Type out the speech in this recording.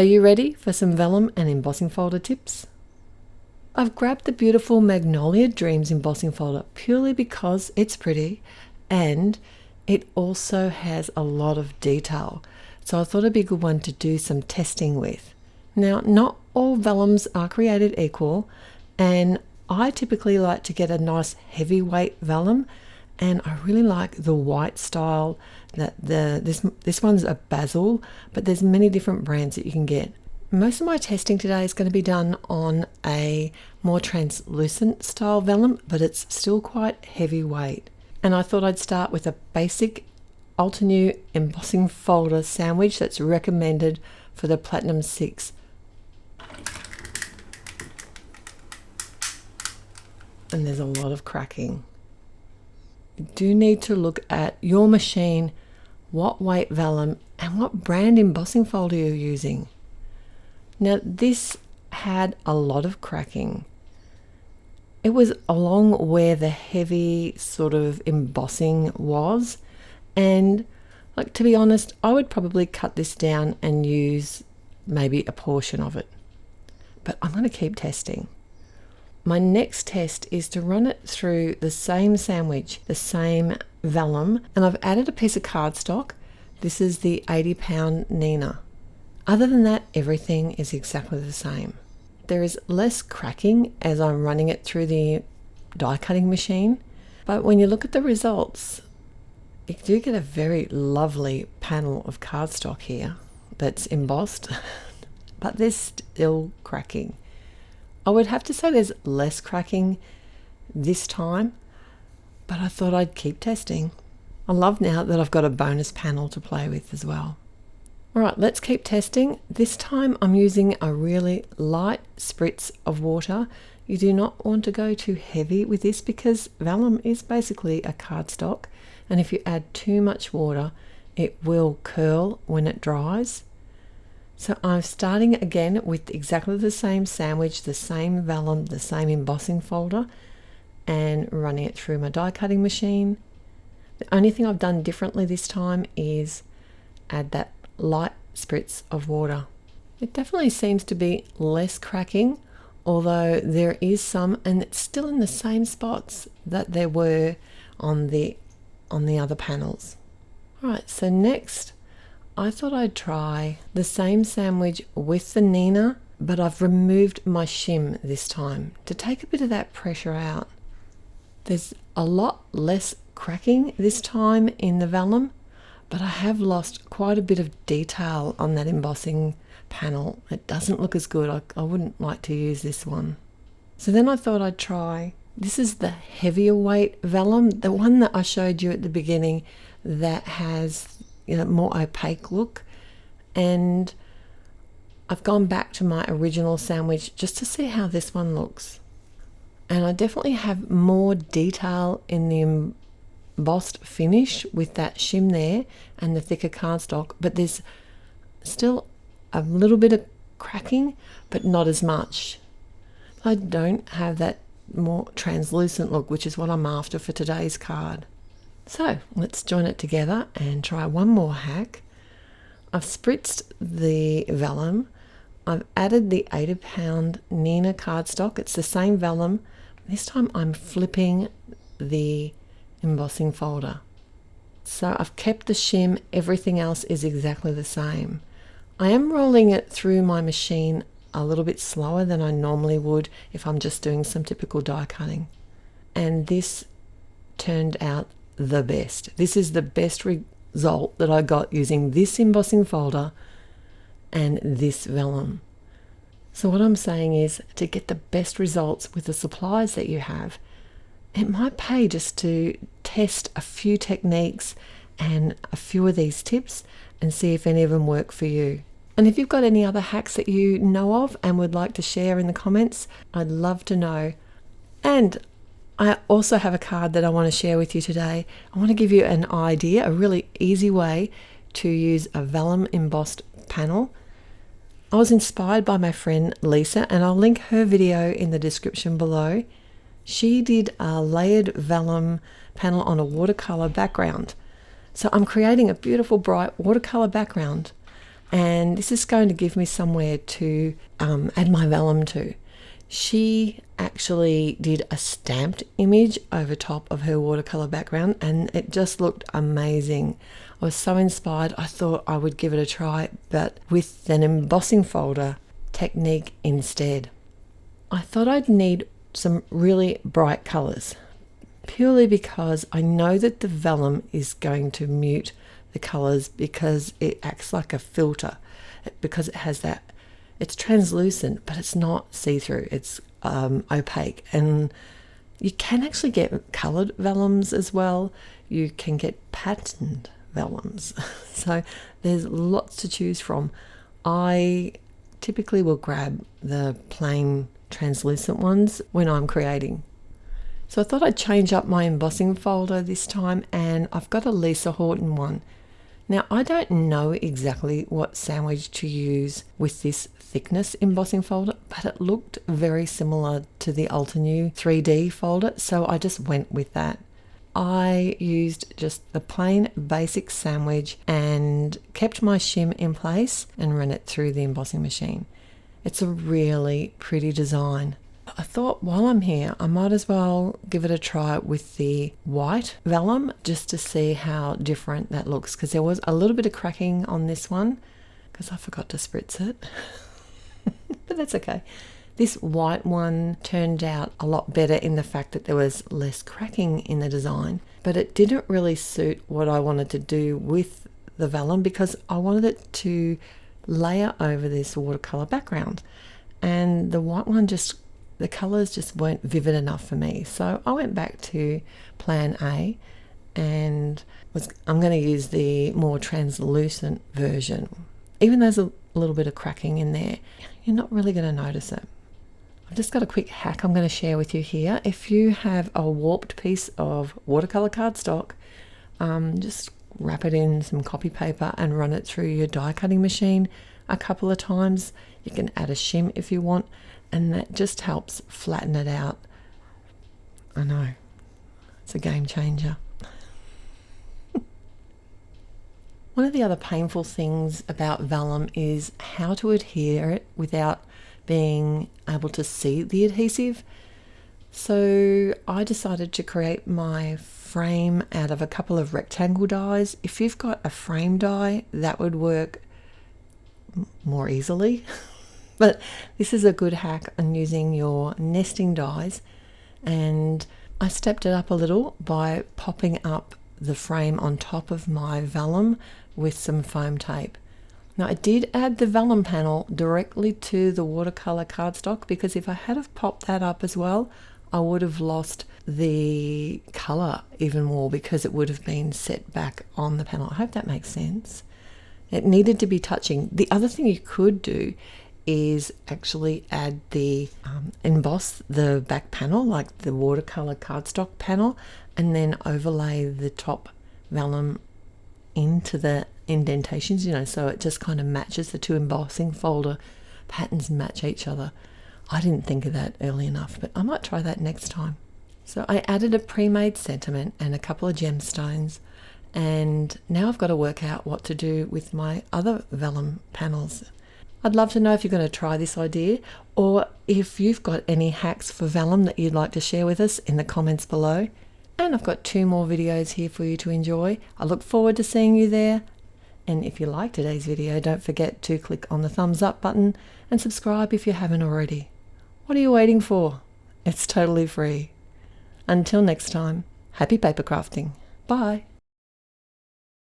Are you ready for some vellum and embossing folder tips? I've grabbed the beautiful Magnolia Dreams embossing folder purely because it's pretty and it also has a lot of detail. So I thought it'd be a good one to do some testing with. Now, not all vellums are created equal, and I typically like to get a nice heavyweight vellum, and I really like the white style. This one's a basil, but there's many different brands that you can get. Most of my testing today is going to be done on a more translucent style vellum, but it's still quite heavyweight. And I thought I'd start with a basic Altenew embossing folder sandwich that's recommended for the Platinum 6. And there's a lot of cracking. You do need to look at your machine, what weight vellum, and what brand embossing folder you're using. Now, this had a lot of cracking. It was along where the heavy sort of embossing was, and like, to be honest, I would probably cut this down and use maybe a portion of it. But I'm going to keep testing. My next test is to run it through the same sandwich, the same vellum, and I've added a piece of cardstock. This is the 80-pound Nina. Other than that, everything is exactly the same. There is less cracking as I'm running it through the die cutting machine, but when you look at the results, you do get a very lovely panel of cardstock here that's embossed, but there's still cracking. I would have to say there's less cracking this time, but I thought I'd keep testing. I love now that I've got a bonus panel to play with as well. All right, let's keep testing. This time I'm using a really light spritz of water. You do not want to go too heavy with this because vellum is basically a cardstock, and if you add too much water, it will curl when it dries. So I'm starting again with exactly the same sandwich, the same vellum, the same embossing folder, and running it through my die cutting machine. The only thing I've done differently this time is add that light spritz of water. It definitely seems to be less cracking, although there is some, and it's still in the same spots that there were on the other panels. All right, so next I thought I'd try the same sandwich with the Nina, but I've removed my shim this time to take a bit of that pressure out. There's a lot less cracking this time in the vellum, but I have lost quite a bit of detail on that embossing panel. It doesn't look as good. I wouldn't like to use this one. So then I thought I'd try, this is the heavier weight vellum, the one that I showed you at the beginning that has more opaque look, and I've gone back to my original sandwich just to see how this one looks. And I definitely have more detail in the embossed finish with that shim there and the thicker cardstock, but there's still a little bit of cracking, but not as much. I don't have that more translucent look, which is what I'm after for today's card. So let's join it together and try one more hack. I've spritzed the vellum. I've added the 80-pound Nina cardstock. It's the same vellum. This time I'm flipping the embossing folder. So I've kept the shim. Everything else is exactly the same. I am rolling it through my machine a little bit slower than I normally would if I'm just doing some typical die cutting. And this turned out the best. This is the best result that I got using this embossing folder and this vellum. So what I'm saying is, to get the best results with the supplies that you have, it might pay just to test a few techniques and a few of these tips and see if any of them work for you. And if you've got any other hacks that you know of and would like to share in the comments, I'd love to know. And I also have a card that I want to share with you today. I want to give you an idea, a really easy way to use a vellum embossed panel. I was inspired by my friend Lisa, and I'll link her video in the description below. She did a layered vellum panel on a watercolor background. So I'm creating a beautiful bright watercolor background, and this is going to give me somewhere to add my vellum to. She actually did a stamped image over top of her watercolor background, and it just looked amazing. I was so inspired, I thought I would give it a try, but with an embossing folder technique instead. I thought I'd need some really bright colors, purely because I know that the vellum is going to mute the colors because it acts like a filter, because it has that, it's translucent, but it's not see-through, it's opaque. And you can actually get colored vellums as well. You can get patterned vellums. So there's lots to choose from. I typically will grab the plain translucent ones when I'm creating. So I thought I'd change up my embossing folder this time, and I've got a Lisa Horton one. Now, I don't know exactly what sandwich to use with this thickness embossing folder, but it looked very similar to the Ultinew 3D folder, so I just went with that. I used just the plain basic sandwich and kept my shim in place and ran it through the embossing machine. It's a really pretty design. I thought while I'm here, I might as well give it a try with the white vellum just to see how different that looks, because there was a little bit of cracking on this one because I forgot to spritz it. But that's okay. This white one turned out a lot better in the fact that there was less cracking in the design, but it didn't really suit what I wanted to do with the vellum because I wanted it to layer over this watercolor background, and the white one just, the colors just weren't vivid enough for me. So I went back to plan A and I'm going to use the more translucent version. Even though there's a little bit of cracking in there, you're not really going to notice it. I've just got a quick hack I'm going to share with you here. If you have a warped piece of watercolor cardstock, just wrap it in some copy paper and run it through your die cutting machine a couple of times. You can add a shim if you want, and that just helps flatten it out. I know, it's a game changer. One of the other painful things about vellum is how to adhere it without being able to see the adhesive. So I decided to create my frame out of a couple of rectangle dies. If you've got a frame die, that would work more easily. But this is a good hack on using your nesting dies, and I stepped it up a little by popping up the frame on top of my vellum with some foam tape. Now I did add the vellum panel directly to the watercolor cardstock because if I had have popped that up as well, I would have lost the color even more because it would have been set back on the panel. I hope that makes sense. It needed to be touching. The other thing you could do is actually add the emboss the back panel, like the watercolor cardstock panel, and then overlay the top vellum into the indentations, you know, so it just kind of matches. The two embossing folder patterns match each other. I didn't think of that early enough, but I might try that next time. So I added a pre-made sentiment and a couple of gemstones, and now I've got to work out what to do with my other vellum panels. I'd love to know if you're going to try this idea, or if you've got any hacks for vellum that you'd like to share with us in the comments below. And I've got 2 more videos here for you to enjoy. I look forward to seeing you there. And if you like today's video, don't forget to click on the thumbs up button and subscribe if you haven't already. What are you waiting for? It's totally free. Until next time, happy paper crafting. Bye.